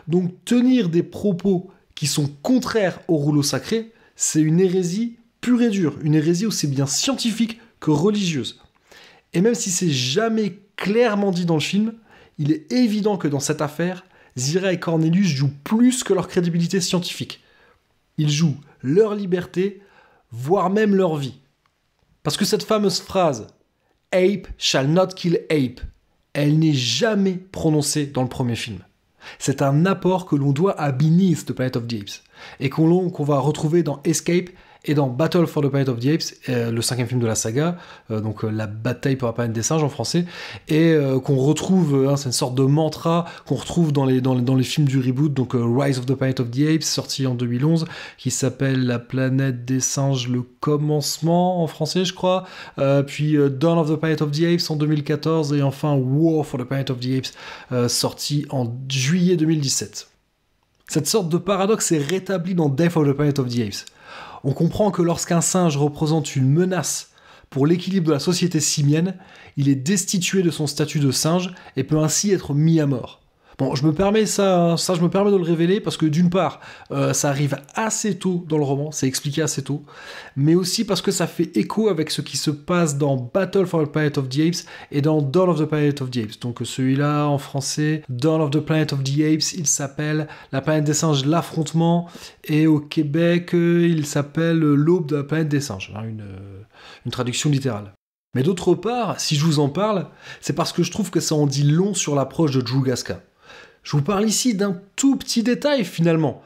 Donc tenir des propos qui sont contraires aux rouleaux sacrés, c'est une hérésie pure et dure, une hérésie aussi bien scientifique que religieuse. Et même si c'est jamais clairement dit dans le film, il est évident que dans cette affaire, Zira et Cornelius jouent plus que leur crédibilité scientifique. Ils jouent leur liberté, voire même leur vie. Parce que cette fameuse phrase « Ape shall not kill ape », elle n'est jamais prononcée dans le premier film. C'est un apport que l'on doit à Beneath the Planet of the Apes, et qu'on va retrouver dans Escape et dans Battle for the Planet of the Apes, le 5e film de la saga, donc la bataille pour la planète des singes en français, et qu'on retrouve, c'est une sorte de mantra qu'on retrouve dans les films du reboot, donc Rise of the Planet of the Apes, sorti en 2011, qui s'appelle La planète des singes, le commencement en français je crois, puis Dawn of the Planet of the Apes en 2014, et enfin War for the Planet of the Apes, sorti en juillet 2017. Cette sorte de paradoxe est rétabli dans Death of the Planet of the Apes. On comprend que lorsqu'un singe représente une menace pour l'équilibre de la société simienne, il est destitué de son statut de singe et peut ainsi être mis à mort. Bon, je me permets de le révéler parce que d'une part, ça arrive assez tôt dans le roman, c'est expliqué assez tôt, mais aussi parce que ça fait écho avec ce qui se passe dans Battle for the Planet of the Apes et dans Dawn of the Planet of the Apes. Donc celui-là, en français, Dawn of the Planet of the Apes, il s'appelle La planète des singes, l'affrontement, et au Québec, il s'appelle L'aube de la planète des singes, hein, une traduction littérale. Mais d'autre part, si je vous en parle, c'est parce que je trouve que ça en dit long sur l'approche de Drew Gasca. Je vous parle ici d'un tout petit détail finalement.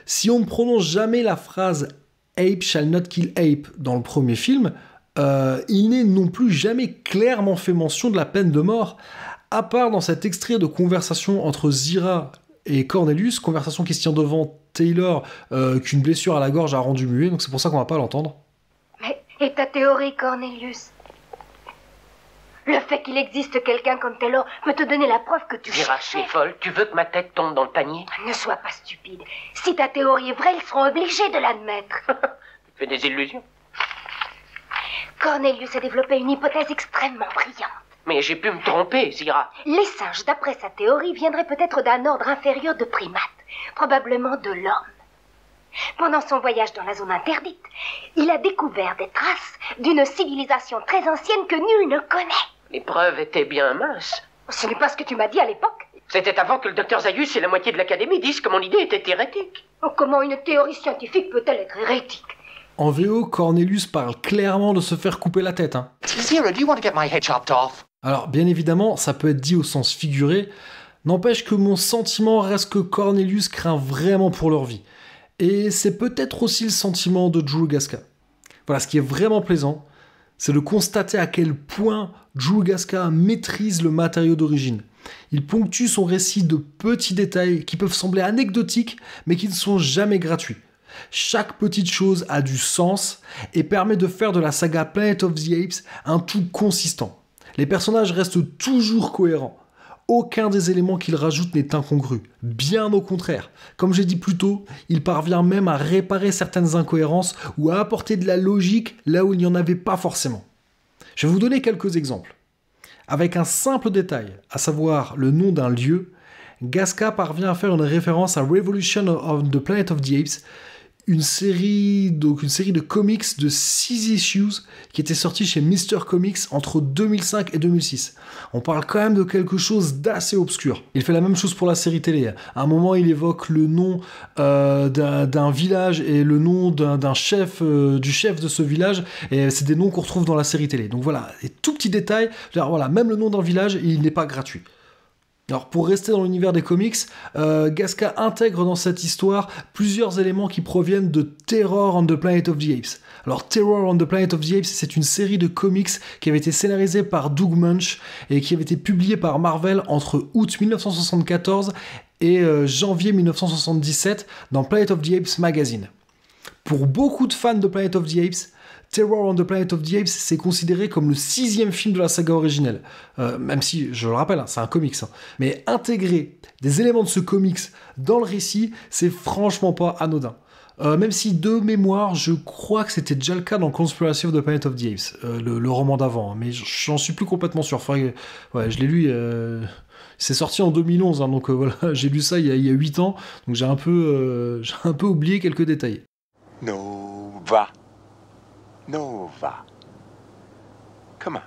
Si on ne prononce jamais la phrase « Ape shall not kill ape » dans le premier film, il n'est non plus jamais clairement fait mention de la peine de mort, à part dans cet extrait de conversation entre Zira et Cornelius, conversation qui se tient devant Taylor, qu'une blessure à la gorge a rendu muet, donc c'est pour ça qu'on va pas l'entendre. Mais, et ta théorie, Cornelius? Le fait qu'il existe quelqu'un comme Taylor peut te donner la preuve que tu Zira, cherchais. c'est folle. Tu veux que ma tête tombe dans le panier? Ne sois pas stupide. Si ta théorie est vraie, ils seront obligés de l'admettre. Tu fais des illusions. Cornelius a développé une hypothèse extrêmement brillante. Mais j'ai pu me tromper, Zira. Les singes, d'après sa théorie, viendraient peut-être d'un ordre inférieur de primates, probablement de l'homme. Pendant son voyage dans la zone interdite, il a découvert des traces d'une civilisation très ancienne que nul ne connaît. Les preuves étaient bien minces. Ce n'est pas ce que tu m'as dit à l'époque. C'était avant que le docteur Zaius et la moitié de l'académie disent que mon idée était hérétique. Oh, comment une théorie scientifique peut-elle être hérétique? En VO, Cornelius parle clairement de se faire couper la tête. Hein. Zira, do you want to get my head chopped off? Alors, bien évidemment, ça peut être dit au sens figuré, n'empêche que mon sentiment reste que Cornelius craint vraiment pour leur vie. Et c'est peut-être aussi le sentiment de Drew Gasca. Voilà, ce qui est vraiment plaisant, c'est de constater à quel point Drew Gasca maîtrise le matériau d'origine. Il ponctue son récit de petits détails qui peuvent sembler anecdotiques, mais qui ne sont jamais gratuits. Chaque petite chose a du sens et permet de faire de la saga Planet of the Apes un tout consistant. Les personnages restent toujours cohérents. Aucun des éléments qu'il rajoute n'est incongru. Bien au contraire. Comme j'ai dit plus tôt, il parvient même à réparer certaines incohérences ou à apporter de la logique là où il n'y en avait pas forcément. Je vais vous donner quelques exemples. Avec un simple détail, à savoir le nom d'un lieu, Gasca parvient à faire une référence à Revolution of the Planet of the Apes, une série de comics de 6 issues qui était sortie chez Mr. Comics entre 2005 et 2006. On parle quand même de quelque chose d'assez obscur. Il fait la même chose pour la série télé. À un moment, il évoque le nom d'un village et le nom d'un chef, du chef de ce village, et c'est des noms qu'on retrouve dans la série télé. Donc voilà, des tout petits détails. Voilà, même le nom d'un village, il n'est pas gratuit. Alors pour rester dans l'univers des comics, Gasca intègre dans cette histoire plusieurs éléments qui proviennent de Terror on the Planet of the Apes. Alors Terror on the Planet of the Apes, c'est une série de comics qui avait été scénarisée par Doug Munch et qui avait été publiée par Marvel entre août 1974 et janvier 1977 dans Planet of the Apes Magazine. Pour beaucoup de fans de Planet of the Apes, Terror on the Planet of the Apes, c'est considéré comme le 6e film de la saga originelle. Même si, je le rappelle, hein, c'est un comics. Hein. Mais intégrer des éléments de ce comics dans le récit, c'est franchement pas anodin. Même si, de mémoire, je crois que c'était déjà le cas dans Conspiracy of the Planet of the Apes, le roman d'avant. Hein, mais j'en suis plus complètement sûr. Ouais, je l'ai lu... C'est sorti en 2011, hein, donc voilà, j'ai lu ça il y a 8 ans. Donc j'ai un peu oublié quelques détails. Nova. Come on.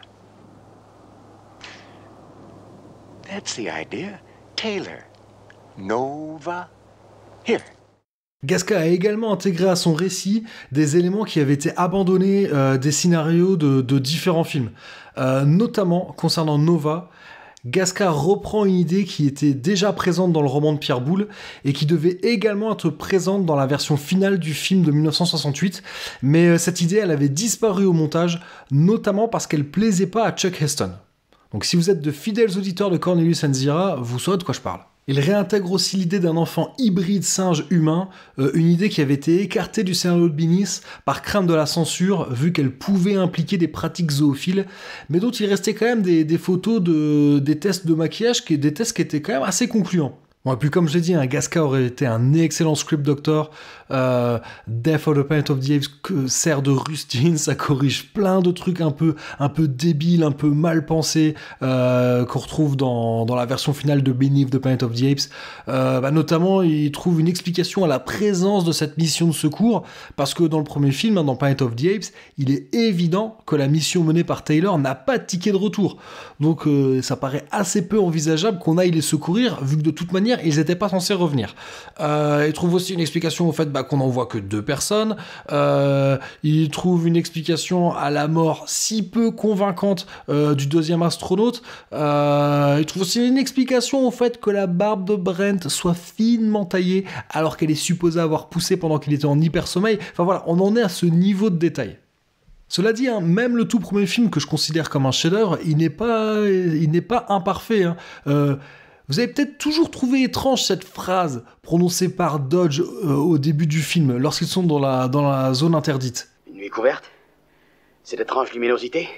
That's the idea. Taylor. Nova. Here. Gasca a également intégré à son récit des éléments qui avaient été abandonnés des scénarios de différents films. Notamment, concernant Nova, Gasca reprend une idée qui était déjà présente dans le roman de Pierre Boulle et qui devait également être présente dans la version finale du film de 1968, mais cette idée elle avait disparu au montage, notamment parce qu'elle plaisait pas à Chuck Heston. Donc si vous êtes de fidèles auditeurs de Cornelius and Zira, vous saurez de quoi je parle. Il réintègre aussi l'idée d'un enfant hybride singe-humain, une idée qui avait été écartée du scénario de Binis par crainte de la censure, vu qu'elle pouvait impliquer des pratiques zoophiles, mais dont il restait quand même des photos des tests de maquillage, des tests qui étaient quand même assez concluants. Bon, et puis comme je l'ai dit, Gasca aurait été un excellent script doctor. Death of the Planet of the Apes que sert de rustine, ça corrige plein de trucs un peu débiles, un peu mal pensés qu'on retrouve dans la version finale de Beneath the Planet of the Apes. Notamment, il trouve une explication à la présence de cette mission de secours, parce que dans le premier film, dans Planet of the Apes, il est évident que la mission menée par Taylor n'a pas de ticket de retour. Donc ça paraît assez peu envisageable qu'on aille les secourir, vu que de toute manière, ils n'étaient pas censés revenir. Il trouve aussi une explication au fait qu'on n'en voit que 2 personnes. Il trouve une explication à la mort si peu convaincante du deuxième astronaute. Il trouve aussi une explication au fait que la barbe de Brent soit finement taillée alors qu'elle est supposée avoir poussé pendant qu'il était en hypersommeil. Enfin voilà, on en est à ce niveau de détail. Cela dit, même le tout premier film que je considère comme un chef-d'œuvre, il n'est pas imparfait. Vous avez peut-être toujours trouvé étrange cette phrase prononcée par Dodge au début du film, lorsqu'ils sont dans la zone interdite. Une nuit couverte? Cette étrange luminosité?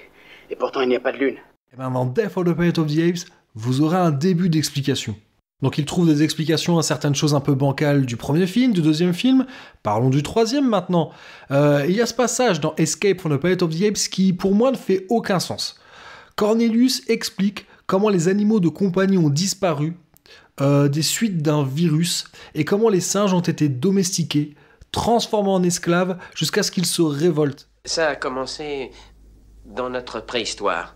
Et pourtant il n'y a pas de lune. Et bien dans Death of the Planet of the Apes, vous aurez un début d'explication. Donc il trouve des explications à certaines choses un peu bancales du premier film, du deuxième film. Parlons du troisième maintenant. Il y a ce passage dans Escape from the Planet of the Apes qui pour moi ne fait aucun sens. Cornelius explique comment les animaux de compagnie ont disparu des suites d'un virus et comment les singes ont été domestiqués, transformés en esclaves jusqu'à ce qu'ils se révoltent. Ça a commencé dans notre préhistoire,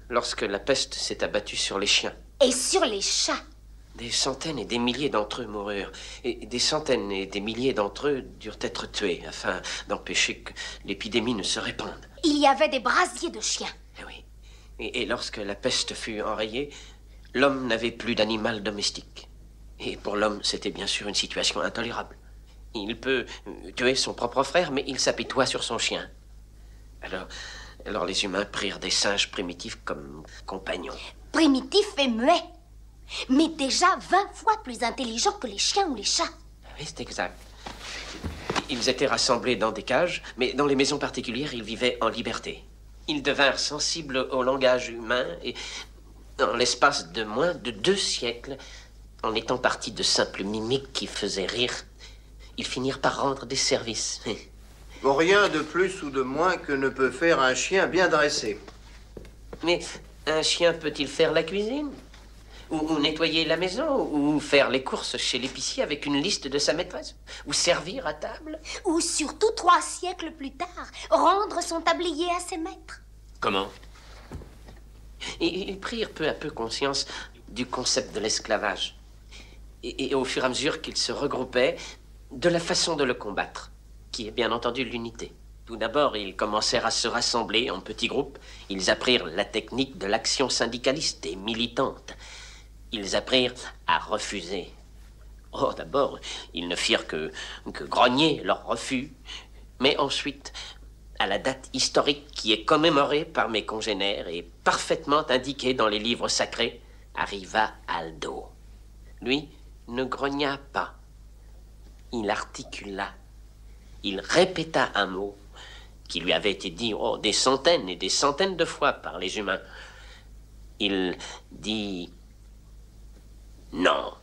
lorsque la peste s'est abattue sur les chiens. Et sur les chats. Des centaines et des milliers d'entre eux moururent, et des centaines et des milliers d'entre eux durent être tués afin d'empêcher que l'épidémie ne se répande. Il y avait des brasiers de chiens. Oui. Et lorsque la peste fut enrayée, l'homme n'avait plus d'animal domestique. Et pour l'homme, c'était bien sûr une situation intolérable. Il peut tuer son propre frère, mais il s'apitoie sur son chien. Alors les humains prirent des singes primitifs comme compagnons. Primitifs et muets. Mais déjà 20 fois plus intelligents que les chiens ou les chats. Oui, c'est exact. Ils étaient rassemblés dans des cages, mais dans les maisons particulières, ils vivaient en liberté. Ils devinrent sensibles au langage humain et, en l'espace de moins de 2 siècles, en étant partis de simples mimiques qui faisaient rire, ils finirent par rendre des services. Pour rien de plus ou de moins que ne peut faire un chien bien dressé. Mais un chien peut-il faire la cuisine ? Ou nettoyer la maison, ou faire les courses chez l'épicier avec une liste de sa maîtresse, ou servir à table. Ou surtout 3 siècles plus tard, rendre son tablier à ses maîtres. Comment ? Et ils prirent peu à peu conscience du concept de l'esclavage. Et au fur et à mesure qu'ils se regroupaient, de la façon de le combattre, qui est bien entendu l'unité. Tout d'abord, ils commencèrent à se rassembler en petits groupes. Ils apprirent la technique de l'action syndicaliste et militante. Ils apprirent à refuser. Oh, d'abord, ils ne firent que grogner leur refus. Mais ensuite, à la date historique qui est commémorée par mes congénères et parfaitement indiquée dans les livres sacrés, arriva Aldo. Lui ne grogna pas. Il articula. Il répéta un mot qui lui avait été dit des centaines et des centaines de fois par les humains. Il dit... non.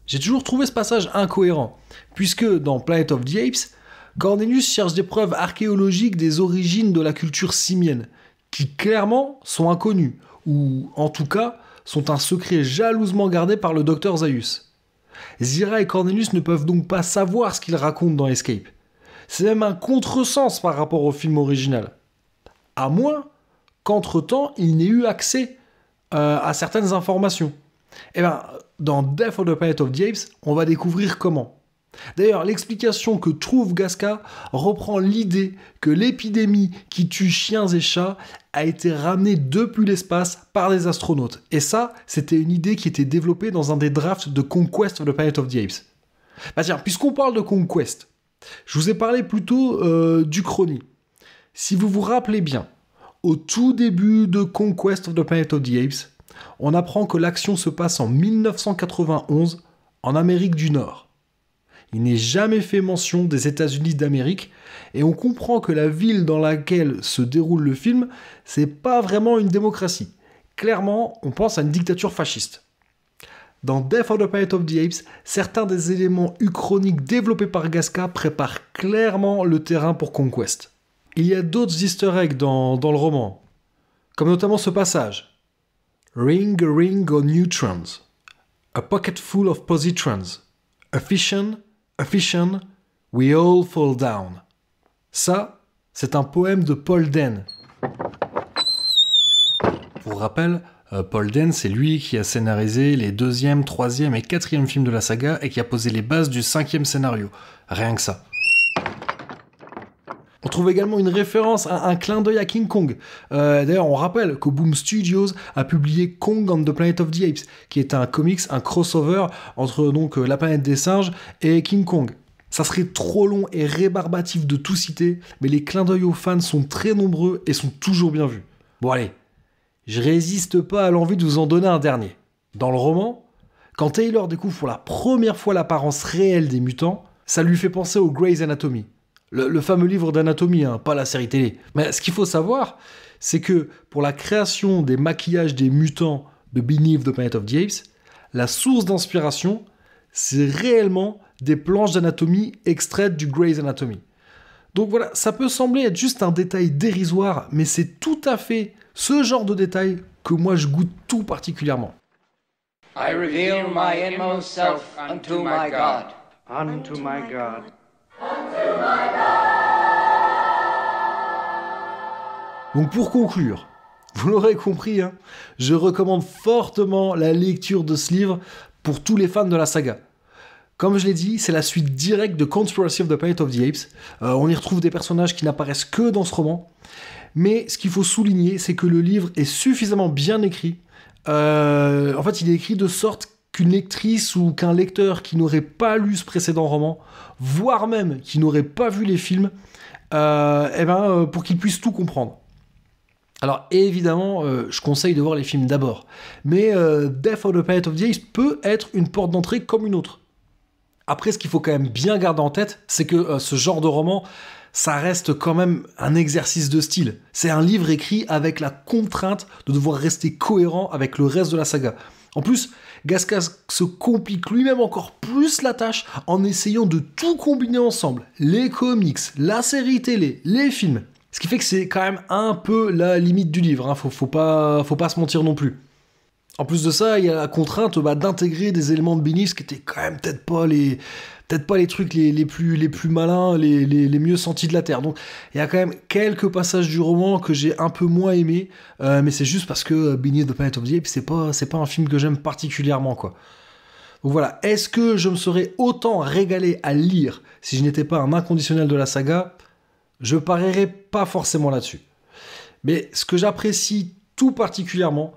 J'ai toujours trouvé ce passage incohérent, puisque dans Planet of the Apes, Cornelius cherche des preuves archéologiques des origines de la culture simienne, qui clairement sont inconnues, ou en tout cas sont un secret jalousement gardé par le docteur Zaius. Zira et Cornelius ne peuvent donc pas savoir ce qu'ils racontent dans Escape. C'est même un contresens par rapport au film original. À moins qu'entre-temps, il n'ait eu accès à certaines informations. Et bien, dans Death of the Planet of the Apes, on va découvrir comment. D'ailleurs, l'explication que trouve Gasca reprend l'idée que l'épidémie qui tue chiens et chats a été ramenée depuis l'espace par des astronautes. Et ça, c'était une idée qui était développée dans un des drafts de Conquest of the Planet of the Apes. Bah tiens, puisqu'on parle de Conquest, je vous ai parlé plutôt d'Uchronie. Si vous vous rappelez bien, au tout début de Conquest of the Planet of the Apes, on apprend que l'action se passe en 1991 en Amérique du Nord. Il n'est jamais fait mention des États-Unis d'Amérique et on comprend que la ville dans laquelle se déroule le film, c'est pas vraiment une démocratie. Clairement, on pense à une dictature fasciste. dans Death of the Planet of the Apes, certains des éléments uchroniques développés par Gasca préparent clairement le terrain pour Conquest. Il y a d'autres easter eggs dans le roman, comme notamment ce passage. Ring a ring of neutrons, a pocket full of positrons, a fission, we all fall down. Ça, c'est un poème de Paul Dehn. Pour rappel, Paul Dehn, c'est lui qui a scénarisé les 2e, 3e et 4e films de la saga et qui a posé les bases du 5e scénario. Rien que ça. On trouve également une référence, un clin d'œil à King Kong. D'ailleurs, on rappelle que Boom Studios a publié Kong on the Planet of the Apes, qui est un comics, un crossover entre donc la planète des singes et King Kong. Ça serait trop long et rébarbatif de tout citer, mais les clins d'œil aux fans sont très nombreux et sont toujours bien vus. Bon allez, je résiste pas à l'envie de vous en donner un dernier. Dans le roman, quand Taylor découvre pour la première fois l'apparence réelle des mutants, ça lui fait penser au Grey's Anatomy. Le fameux livre d'anatomie, hein, pas la série télé. Mais ce qu'il faut savoir, c'est que pour la création des maquillages des mutants de Beneath the Planet of the Apes, la source d'inspiration, c'est réellement des planches d'anatomie extraites du Grey's Anatomy. Donc voilà, ça peut sembler être juste un détail dérisoire, mais c'est tout à fait ce genre de détail que moi je goûte tout particulièrement. I reveal my inmost self unto my God. Unto my God. Donc pour conclure, vous l'aurez compris, hein, je recommande fortement la lecture de ce livre pour tous les fans de la saga. Comme je l'ai dit, c'est la suite directe de Conspiracy of the Planet of the Apes. On y retrouve des personnages qui n'apparaissent que dans ce roman. Mais ce qu'il faut souligner, c'est que le livre est suffisamment bien écrit. En fait, il est écrit de sorte qu'une lectrice ou qu'un lecteur qui n'aurait pas lu ce précédent roman, voire même qui n'aurait pas vu les films, pour qu'il puisse tout comprendre. Alors évidemment, je conseille de voir les films d'abord, mais Death of the Planet of the Apes peut être une porte d'entrée comme une autre. Après, ce qu'il faut quand même bien garder en tête, c'est que ce genre de roman, ça reste quand même un exercice de style. C'est un livre écrit avec la contrainte de devoir rester cohérent avec le reste de la saga. En plus, Gasca se complique lui-même encore plus la tâche en essayant de tout combiner ensemble. Les comics, la série télé, les films. Ce qui fait que c'est quand même un peu la limite du livre, hein. Faut pas se mentir non plus. En plus de ça, il y a la contrainte d'intégrer des éléments de Beneath qui étaient quand même peut-être pas les trucs les plus malins, les mieux sentis de la Terre. Donc il y a quand même quelques passages du roman que j'ai un peu moins aimé, mais c'est juste parce que Beneath the Planet of the Apes, c'est pas un film que j'aime particulièrement, quoi. Donc voilà, est-ce que je me serais autant régalé à lire si je n'étais pas un inconditionnel de la saga ? Je parierais pas forcément là-dessus. Mais ce que j'apprécie tout particulièrement,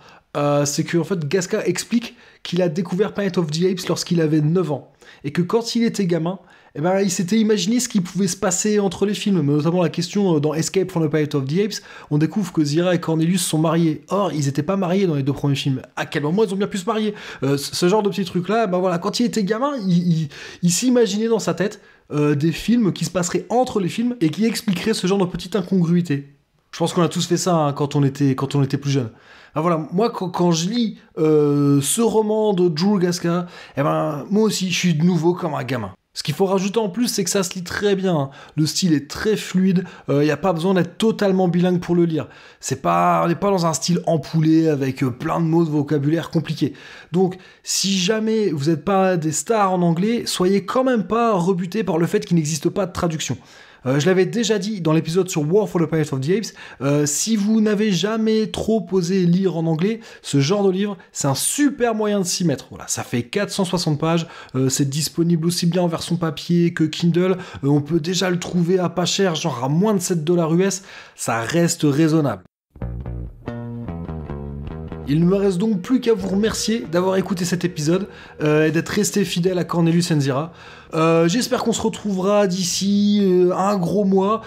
c'est que en fait, Gasca explique qu'il a découvert Planet of the Apes lorsqu'il avait 9 ans. Et que quand il était gamin, il s'était imaginé ce qui pouvait se passer entre les films, mais notamment la question dans Escape from the Planet of the Apes, on découvre que Zira et Cornelius sont mariés. Or, ils n'étaient pas mariés dans les 2 premiers films. À quel moment ils ont bien pu se marier ? Ce genre de petits trucs-là, quand il était gamin, il s'imaginait dans sa tête des films qui se passeraient entre les films et qui expliqueraient ce genre de petite incongruité. Je pense qu'on a tous fait ça, hein, quand on était plus jeune. Alors voilà, moi quand je lis ce roman de Drew Gasca, moi aussi je suis de nouveau comme un gamin. Ce qu'il faut rajouter en plus, c'est que ça se lit très bien, hein. Le style est très fluide, il n'y a pas besoin d'être totalement bilingue pour le lire. On n'est pas dans un style empoulé avec plein de mots de vocabulaire compliqués. Donc si jamais vous n'êtes pas des stars en anglais, soyez quand même pas rebutés par le fait qu'il n'existe pas de traduction. Je l'avais déjà dit dans l'épisode sur War for the Planet of the Apes, si vous n'avez jamais trop osé lire en anglais, ce genre de livre, c'est un super moyen de s'y mettre. Voilà, ça fait 460 pages, c'est disponible aussi bien en version papier que Kindle, on peut déjà le trouver à pas cher, genre à moins de $7 US, ça reste raisonnable. Il ne me reste donc plus qu'à vous remercier d'avoir écouté cet épisode et d'être resté fidèle à Cornelius and Zira. J'espère qu'on se retrouvera d'ici un gros mois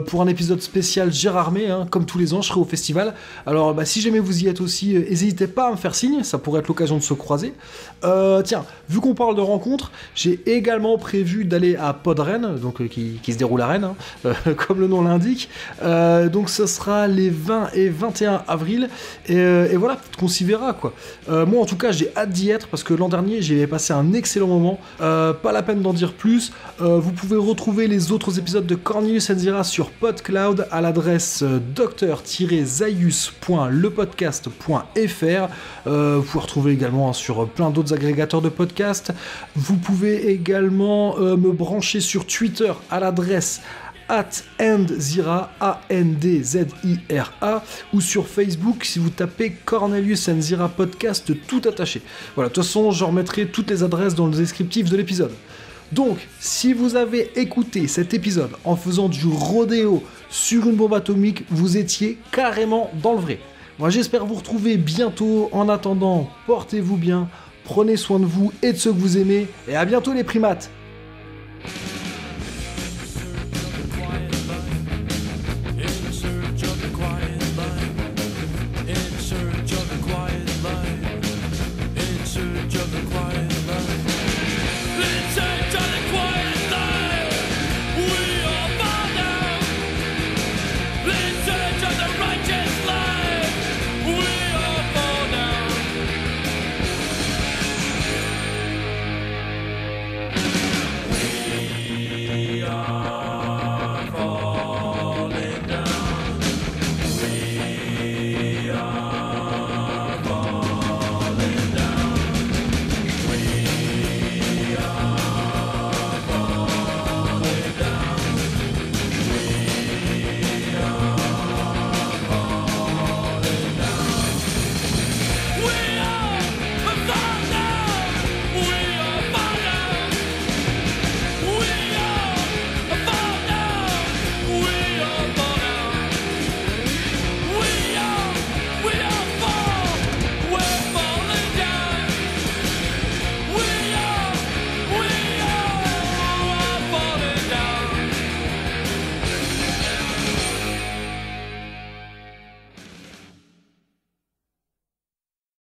pour un épisode spécial Gérardmer, hein, comme tous les ans, je serai au festival. Alors si jamais vous y êtes aussi, n'hésitez pas à me faire signe, ça pourrait être l'occasion de se croiser. Tiens, vu qu'on parle de rencontres, j'ai également prévu d'aller à Podrennes, donc qui se déroule à Rennes, hein, comme le nom l'indique. Donc ce sera les 20 et 21 avril. Et voilà, qu'on s'y verra, quoi. Moi, en tout cas, j'ai hâte d'y être parce que l'an dernier, j'y avais passé un excellent moment. Pas la peine d'en dire plus. Vous pouvez retrouver les autres épisodes de Cornelius & Zira sur PodCloud à l'adresse dr-zaius.lepodcast.fr. Vous pouvez retrouver également sur plein d'autres agrégateurs de podcasts. Vous pouvez également me brancher sur Twitter à l'adresse @andzira, ANDZIRA, ou sur Facebook si vous tapez Cornelius & Zira podcast tout attaché. Voilà, de toute façon, je remettrai toutes les adresses dans le descriptif de l'épisode. Donc, si vous avez écouté cet épisode en faisant du rodéo sur une bombe atomique, vous étiez carrément dans le vrai. Moi, j'espère vous retrouver bientôt. En attendant, portez-vous bien, prenez soin de vous et de ceux que vous aimez, et à bientôt les primates. We are